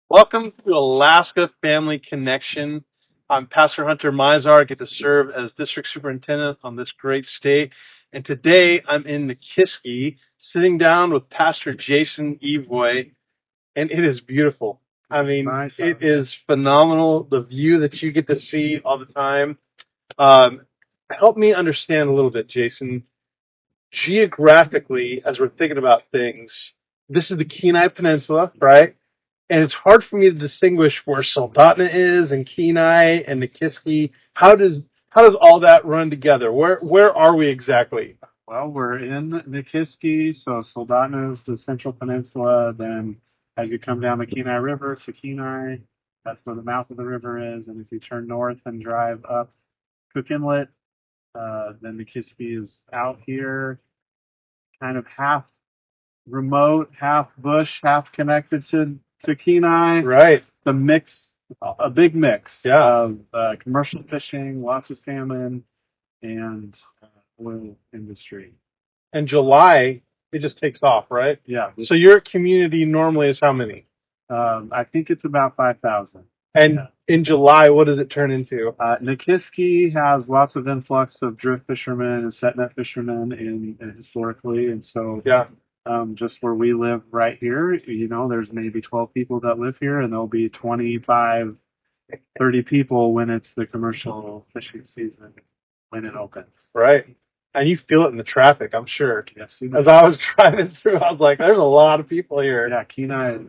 Welcome to Alaska Family Connection. I'm Pastor Hunter Mizar. I get to serve as district superintendent on this great state. And today I'm in Nikiski, sitting down with Pastor Jason Evoy, and it is beautiful. I mean, nice. It is phenomenal, the view that you get to see all the time. Help me understand a little bit, Jason. Geographically, as we're thinking about things, this is the Kenai Peninsula, right? And it's hard for me to distinguish where Soldotna is and Kenai and Nikiski. How does all that run together? Where are we exactly? Well, we're in Nikiski, so Soldotna is the Central Peninsula. Then as you come down the Kenai River to Kenai, that's where the mouth of the river is. And if you turn north and drive up Cook Inlet, then Nikiski is out here, kind of half remote, half bush, half connected to Kenai. Right. The mix, a big mix of commercial fishing, lots of salmon, and oil industry. And July, it just takes off, right? Yeah. So your community normally is how many? I think it's about 5,000. And in July, what does it turn into? Nikiski has lots of influx of drift fishermen and set net fishermen historically, and so just where we live right here, there's maybe 12 people that live here, and there'll be 25, 30 people when it's the commercial fishing season, when it opens. Right. And you feel it in the traffic, I'm sure. Yes. As I was driving through, I was like, there's a lot of people here. Yeah, Kenai is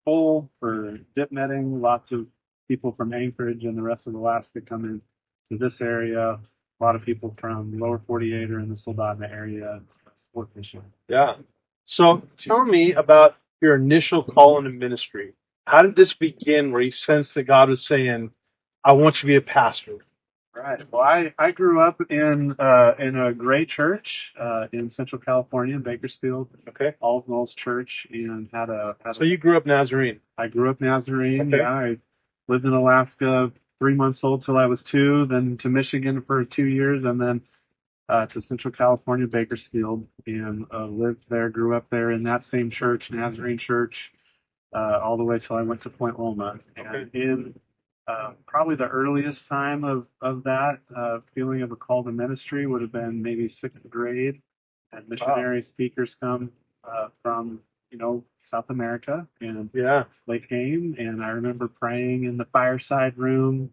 full for dip netting. Lots of people from Anchorage and the rest of Alaska come in to this area. A lot of people from lower 48 or in the Soldotna area sport fishing. Yeah. So tell me about your initial call into ministry. How did this begin where you sensed that God was saying, I want you to be a pastor? Right. Well, I grew up in a great church in Central California, in Bakersfield. Okay. All Knolls Church, and So you grew up Nazarene? I grew up Nazarene. Okay. Yeah, I lived in Alaska 3 months old till I was 2, then to Michigan for 2 years, and then to Central California, Bakersfield, and lived there, grew up there in that same church, Nazarene Church, all the way till I went to Point Loma. Okay. And in probably the earliest time of that feeling of a call to ministry would have been maybe 6th grade, and missionary speakers come from South America, and they came, and I remember praying in the fireside room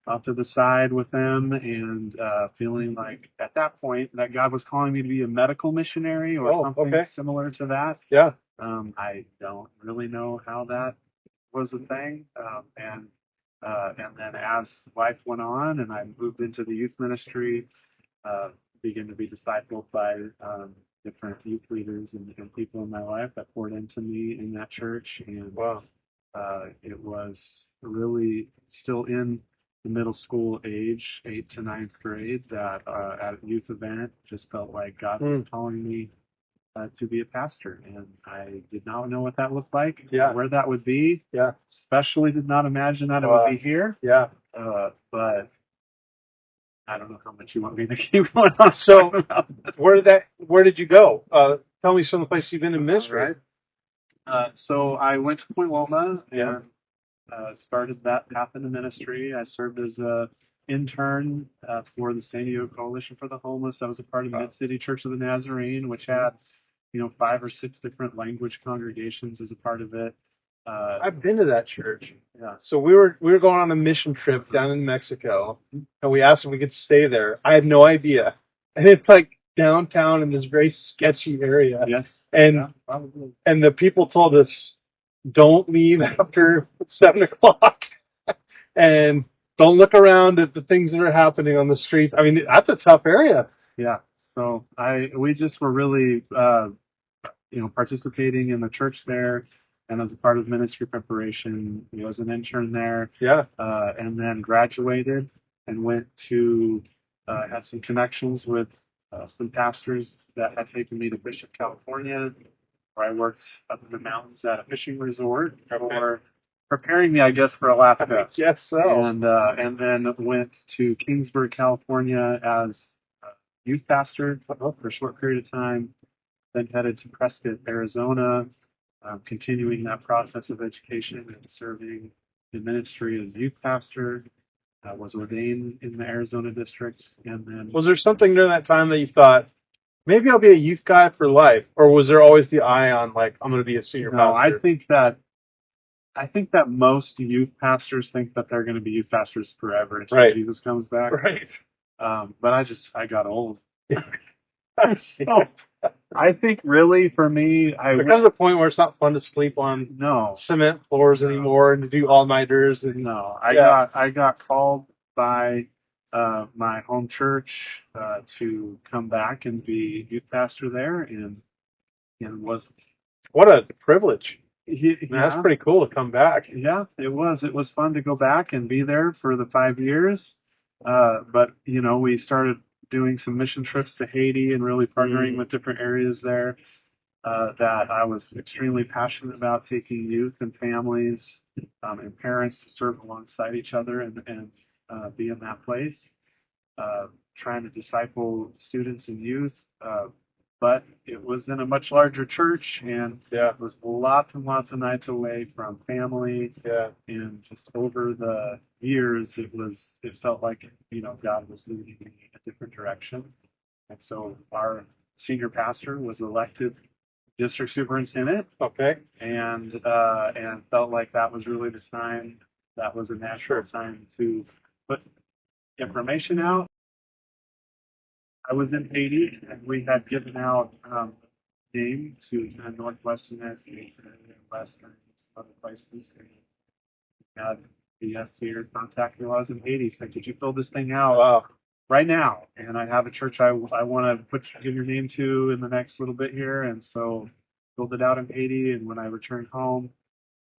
off to the side with them, and feeling like at that point that God was calling me to be a medical missionary or something similar to that. Yeah. I don't really know how that was a thing, and then as life went on and I moved into the youth ministry, began to be discipled by different youth leaders and people in my life that poured into me in that church. And it was really still in the middle school age, 8th to 9th grade, that at a youth event just felt like God was calling me to be a pastor, and I did not know what that looked like, where that would be. Yeah. Especially did not imagine that it would be here. Yeah. But I don't know how much you want me to keep going on. So where did you go? Tell me some of the places you've been in ministry. Right. So I went to Point Loma and started that path into ministry. I served as a intern for the San Diego Coalition for the Homeless. I was a part of Mid-City Church of the Nazarene, which had 5 or 6 different language congregations as a part of it. I've been to that church. Yeah. So we were going on a mission trip down in Mexico, and we asked if we could stay there. I had no idea, and it's like downtown in this very sketchy area. Yes. And and the people told us, don't leave after 7:00, and don't look around at the things that are happening on the streets. I mean, that's a tough area. Yeah. So we just were really, participating in the church there, and as a part of ministry preparation, was an intern there. Yeah. And then graduated and went to had some connections with some pastors that had taken me to Bishop, California, where I worked up in the mountains at a fishing resort for preparing me, I guess, for Alaska. Yes, so. And then went to Kingsburg, California as youth pastor for a short period of time, then headed to Prescott, Arizona, continuing that process of education and serving in ministry as youth pastor. Was ordained in the Arizona district, and then Was there something during that time that you thought, maybe I'll be a youth guy for life? Or was there always the eye on, like, I'm going to be a senior no, pastor? I think that most youth pastors think that they're going to be youth pastors forever until Right. Jesus comes back. Right. But I got old. So I think really for me, There comes a point where it's not fun to sleep on no, cement floors anymore and to do all-nighters. And no. Yeah. I got called by my home church to come back and be youth pastor there, and was What a privilege. yeah, That's pretty cool to come back. yeah, it was. It was fun to go back and be there for the 5 years. But we started doing some mission trips to Haiti and really partnering with different areas there. That I was extremely passionate about, taking youth and families and parents to serve alongside each other and be in that place, trying to disciple students and youth. But it was in a much larger church, and it was lots and lots of nights away from family. Yeah. And just over the years, it felt like God was leading me in a different direction. And so our senior pastor was elected district superintendent. Okay. And felt like that was really the time. That was a natural time to put information out. I was in Haiti, and we had given out name to Northwestern United States and Western other places. And had the SCR contact me while I was in Haiti. Said, "Could you fill this thing out right now?" And I have a church I want to give your name to in the next little bit here, and so filled it out in Haiti. And when I returned home,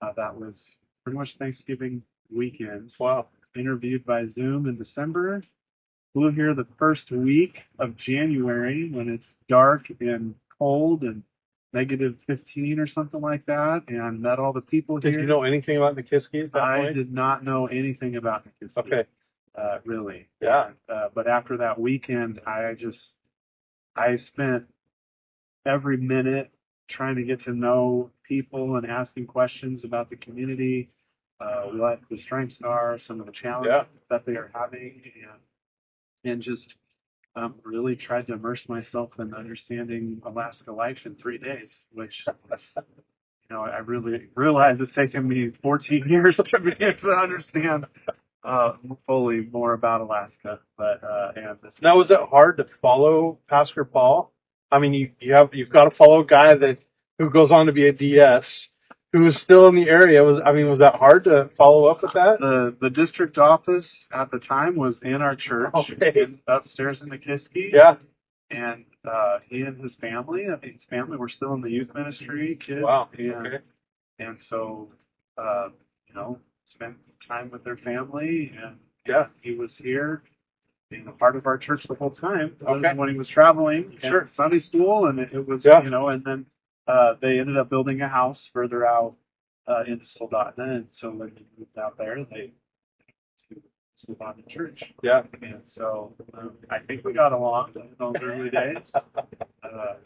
that was pretty much Thanksgiving weekend. Wow. Interviewed by Zoom in December. Flew here the first week of January when it's dark and cold and negative 15 or something like that, and met all the people here. Did you know anything about Nikiski at that point? I did not know anything about Nikiski. Okay. Really. Yeah. But after that weekend, I spent every minute trying to get to know people and asking questions about the community, what the strengths are, some of the challenges that they are having, and just really tried to immerse myself in understanding Alaska life in 3 days, which I really realize it's taken me 14 years to be able to understand fully more about Alaska. But now, was it hard to follow Pastor Paul? I mean, you've got to follow a guy who goes on to be a DS, who was still in the area. Was that hard to follow up with that? The district office at the time was in our church, upstairs in Nikiski. Yeah. And he and his family, I think his family were still in the youth ministry, kids. Wow. And so, spent time with their family, and he was here being a part of our church the whole time. When he was traveling, Sunday school, and it was, and then they ended up building a house further out into Soldotna, and so when they moved out there, they to Soldotna Church. Yeah. And so I think we got along in those early days.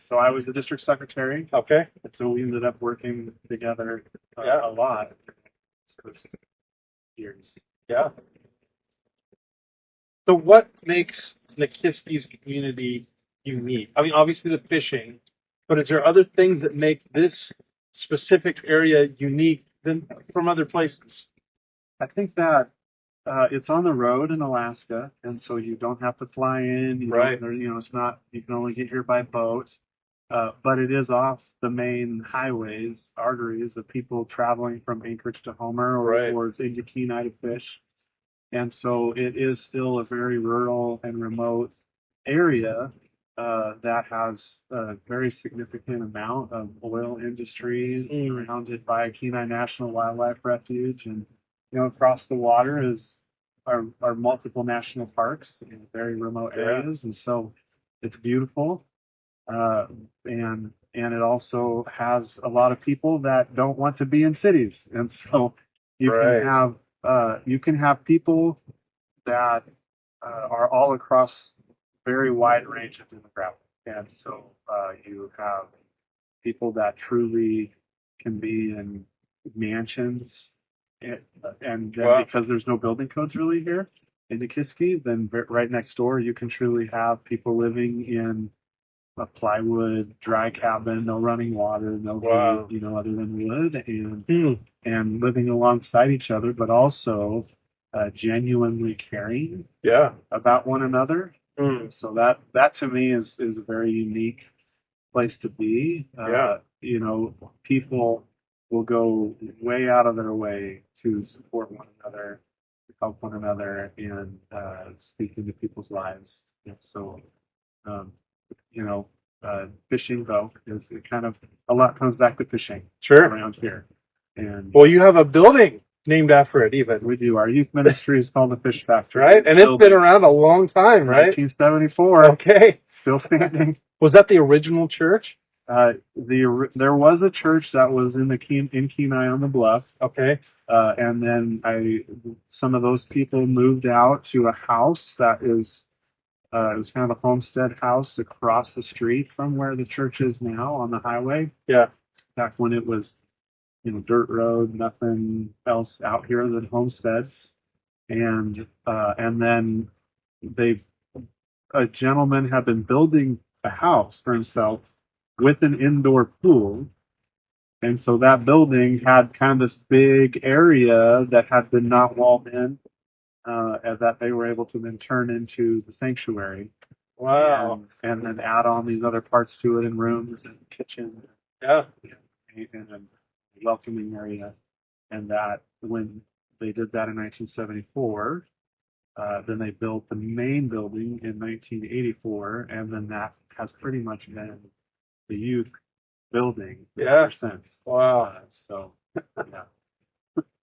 So I was the district secretary. Okay. And so we ended up working together a lot. Years. Yeah. So what makes Nikiski's community unique? I mean, obviously the fishing, but is there other things that make this specific area unique than from other places? I think that it's on the road in Alaska, and so you don't have to fly in. It's not. You can only get here by boat. But it is off the main highways, arteries of people traveling from Anchorage to Homer or into Kenai to fish. And so it is still a very rural and remote area that has a very significant amount of oil industry surrounded by Kenai National Wildlife Refuge. And, across the water are multiple national parks in very remote areas. And so it's beautiful. And it also has a lot of people that don't want to be in cities, and so you can have people that are all across very wide range of demographic. And so you have people that truly can be in mansions, and then Wow. because there's no building codes really here in Nikiski, then right next door you can truly have people living in a plywood dry cabin, no running water, no Wow. heat, other than wood, and Hmm. and living alongside each other, but also genuinely caring Yeah. about one another. Hmm. So that to me is a very unique place to be. Yeah. People will go way out of their way to support one another, help one another, and speak into people's lives. And so, um, fishing though is it kind of a lot comes back to fishing Sure. around here, and Well, you have a building named after it, even. we do. Our youth ministry is called the Fish Factory, Right? And it's been around a long time, right? 1974, Okay. still standing. Was that the original church? There was a church that was in Kenai on the Bluff, Okay. and then some of those people moved out to a house that is it was kind of a homestead house across the street from where the church is now on the highway. Yeah. Back when it was dirt road, nothing else out here than homesteads, and then a gentleman had been building a house for himself with an indoor pool. And so that building had kind of this big area that had been not walled in, and that they were able to then turn into the sanctuary. Wow. And then add on these other parts to it, and rooms and kitchen, Yeah. and a welcoming area. And that when they did that in 1974, then they built the main building in 1984, and then that has pretty much been the youth building ever since. Wow. Yeah.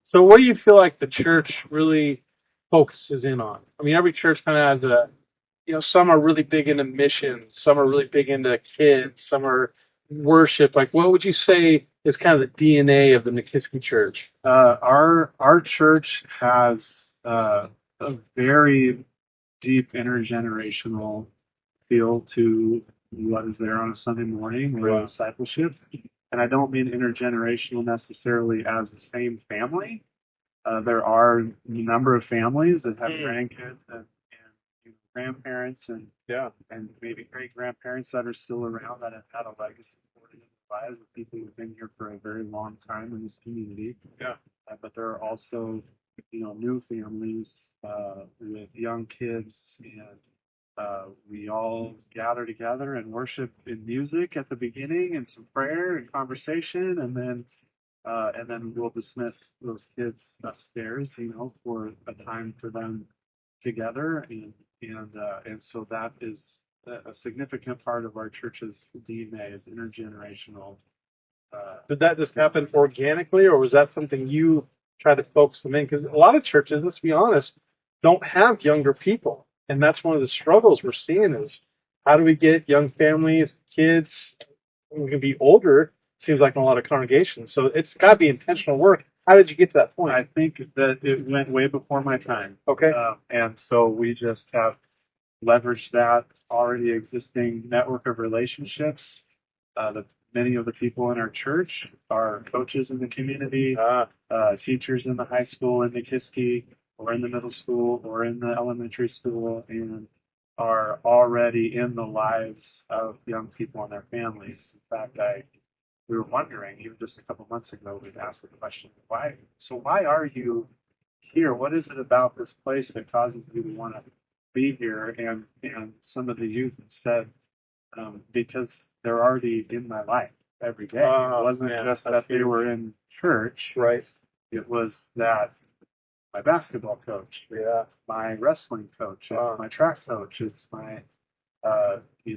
So what do you feel like the church really focuses in on? I mean, every church kind of has some are really big into missions, some are really big into kids, some are worship. Like, what would you say is kind of the DNA of the Nikiski Church? Our church has a very deep intergenerational feel to what is there on a Sunday morning or discipleship. And I don't mean intergenerational necessarily as the same family. There are a number of families that have grandkids and grandparents and maybe great grandparents that are still around that have had a legacy in their lives with people who've been here for a very long time in this community. Yeah. But there are also new families with young kids, and we all gather together and worship in music at the beginning and some prayer and conversation, and then we'll dismiss those kids upstairs, for a time for them together, and so that is a significant part of our church's DNA is intergenerational. Did that just happen organically, or was that something you tried to focus them in? Because a lot of churches, let's be honest, don't have younger people. And that's one of the struggles we're seeing is how do we get young families, kids, we can be older, seems like in a lot of congregations. So it's got to be intentional work. How did you get to that point? I think that it went way before my time. Okay. And so we just have leveraged that already existing network of relationships. Many of the people in our church are coaches in the community, teachers in the high school in Nikiski, or in the middle school, or in the elementary school, and are already in the lives of young people and their families. In fact, we were wondering, even just a couple months ago, we'd asked the question, why are you here? What is it about this place that causes you to want to be here? And some of the youth said, because they're already in my life every day. It wasn't just that they were in church. Right. It was that my basketball coach, my wrestling coach, it's my track coach, it's my,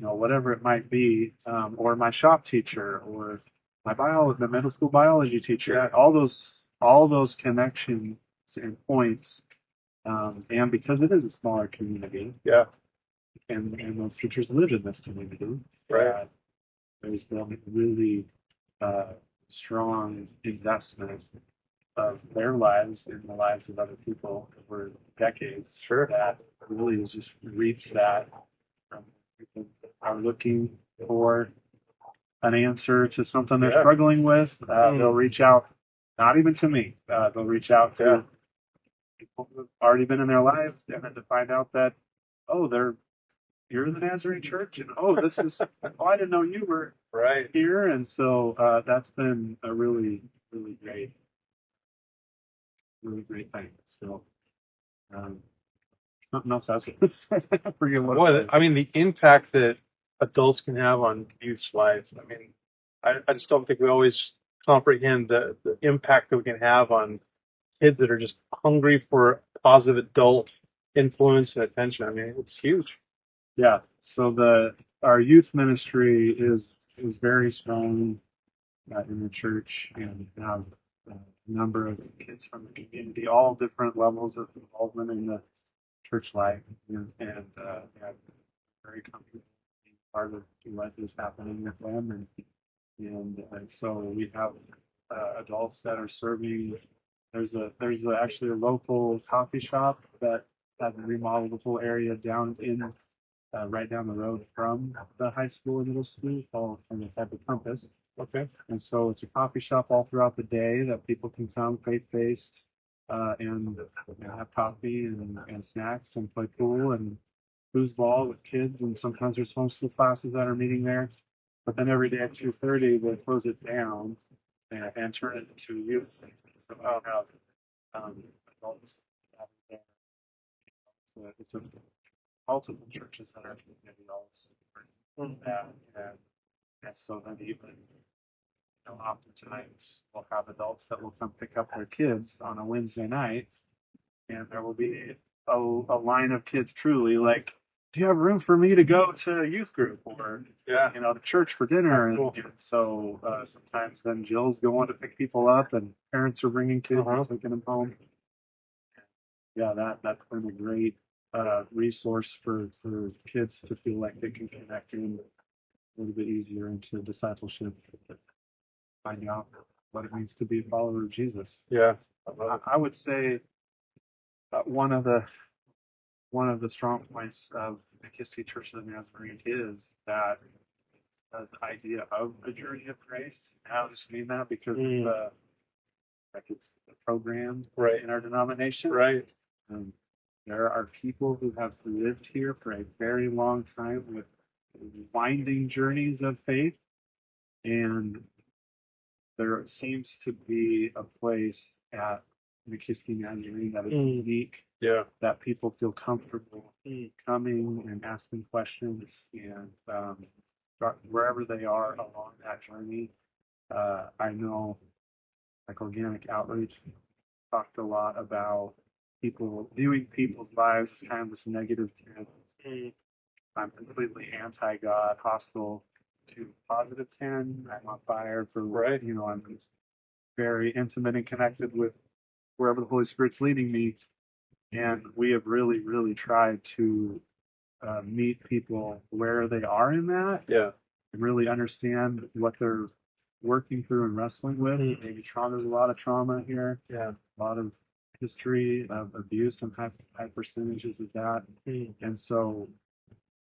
whatever it might be, or my shop teacher, or the middle school biology teacher. Yeah. All those connections and points, and because it is a smaller community, and those teachers live in this community, right. There's been really strong investment of their lives in the lives of other people over decades. Sure. That really has just reached that People are looking for an answer to something they're Yeah. struggling with. They'll reach out, not even to me. They'll reach out to people who've already been in their lives, and then to find out that, oh, you're in the Nazarene Church, and oh, this is, oh, I didn't know you were Right. here, and so that's been a really, really great thing. So, something else I was going to say, I forget what. Boy, it was. I mean, the impact that adults can have on youth's lives. I mean, I just don't think we always comprehend the impact that we can have on kids that are just hungry for positive adult influence and attention. I mean, it's huge. Yeah. So our youth ministry is very strong in the church, and have a number of kids from the community, all different levels of involvement in the church life, yeah, very comfortable being part of what is happening with them, and so we have adults that are serving. Actually a local coffee shop that has remodeled the whole area down in right down the road from the high school and middle school, called from the type of Compass. Okay. And so it's a coffee shop all throughout the day that people can come faith-based and have coffee and snacks and play pool and foosball with kids. And sometimes there's homeschool classes that are meeting there. But then every day at 2:30 they close it down and turn it into youth center. So I'll have adults out there. It's a multiple churches that are community all support that, and so then even oftentimes we'll have adults that will come pick up their kids on a Wednesday night, and there will be a line of kids truly like, do you have room for me to go to youth group or to church for dinner? Cool. And so sometimes then Jill's going to pick people up, and parents are bringing kids and taking them home. Yeah, that's been a great resource for kids to feel like they can connect in a little bit easier into discipleship, finding out what it means to be a follower of Jesus. Yeah. I would say one of the strong points of Nikiski Church of the Nazarene is that the idea of a journey of grace. And I just mean that because it's a program in our denomination. Right. There are people who have lived here for a very long time with winding journeys of faith, and there seems to be a place at Nikiski Nazarene that is unique, that people feel comfortable coming and asking questions, and wherever they are along that journey. I know, like Organic Outreach talked a lot about people viewing people's lives as kind of this negative tint. I'm completely anti-God, hostile to positive 10. I'm on fire for, I'm very intimate and connected with wherever the Holy Spirit's leading me. And we have really, really tried to meet people where they are in that. Yeah. And really understand what they're working through and wrestling with. Maybe there's a lot of trauma here. Yeah. A lot of history of abuse and high percentages of that. And so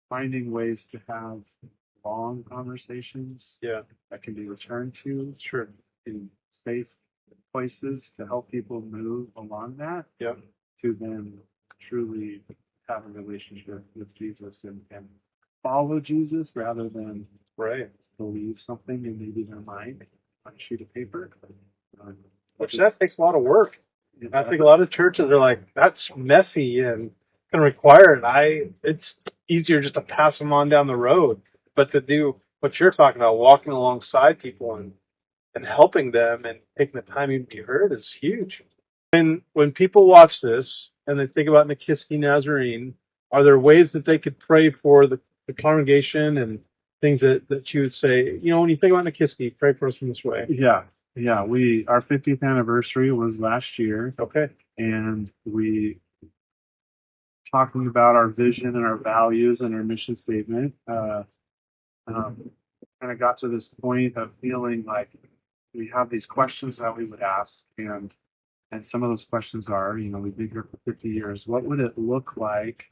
finding ways to have long conversations that can be returned to in safe places to help people move along that to then truly have a relationship with Jesus and follow Jesus rather than believe something in maybe their mind on a sheet of paper. Which that takes a lot of work. I think a lot of churches are like, that's messy and going to require it. It's easier just to pass them on down the road, but to do what you're talking about, walking alongside people and helping them and taking the time to be heard is huge. When people watch this and they think about Nikiski Nazarene, are there ways that they could pray for the congregation and things that you would say, when you think about Nikiski, pray for us in this way? Yeah. Our 50th anniversary was last year. Okay. And we talking about our vision and our values and our mission statement, kind of got to this point of feeling like we have these questions that we would ask, and some of those questions are, we've been here for 50 years. What would it look like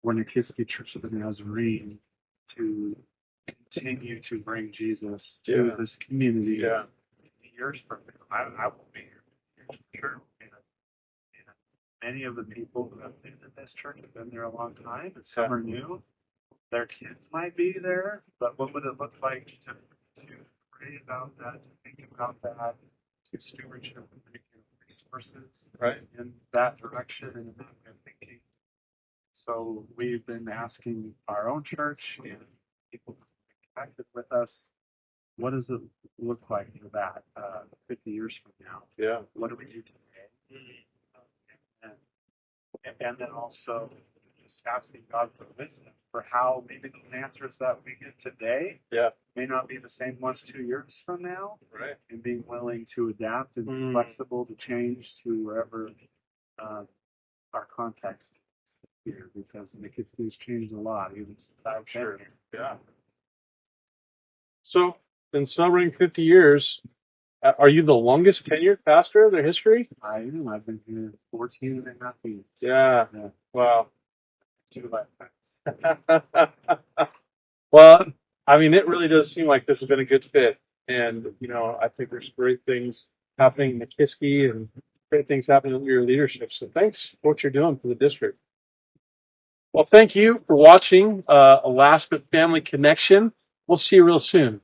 we're Nikiski Church of the Nazarene to continue to bring Jesus to this community. Yeah. Years from now, I will be here for sure. And many of the people who have been in this church have been there a long time, and some are new. Their kids might be there, but what would it look like to pray about that, to think about that, to stewardship resources in that direction and in that way of thinking? So we've been asking our own church and people who have connected with us, what does it look like for that 50 years from now? Yeah. What do we do today? And then also just asking God for wisdom for how maybe those answers that we get today may not be the same ones 2 years from now. Right. And being willing to adapt and be flexible to change to wherever our context is here, because Nikiski has changed a lot even since I've been here. Yeah. So, in celebrating 50 years, are you the longest tenured pastor of their history? I am. I've been here 14 and a half years. Yeah. Wow. 2 lifetimes. Well, I mean, it really does seem like this has been a good fit. And, I think there's great things happening in Nikiski and great things happening under your leadership. So thanks for what you're doing for the district. Well, thank you for watching Alaska Family Connection. We'll see you real soon.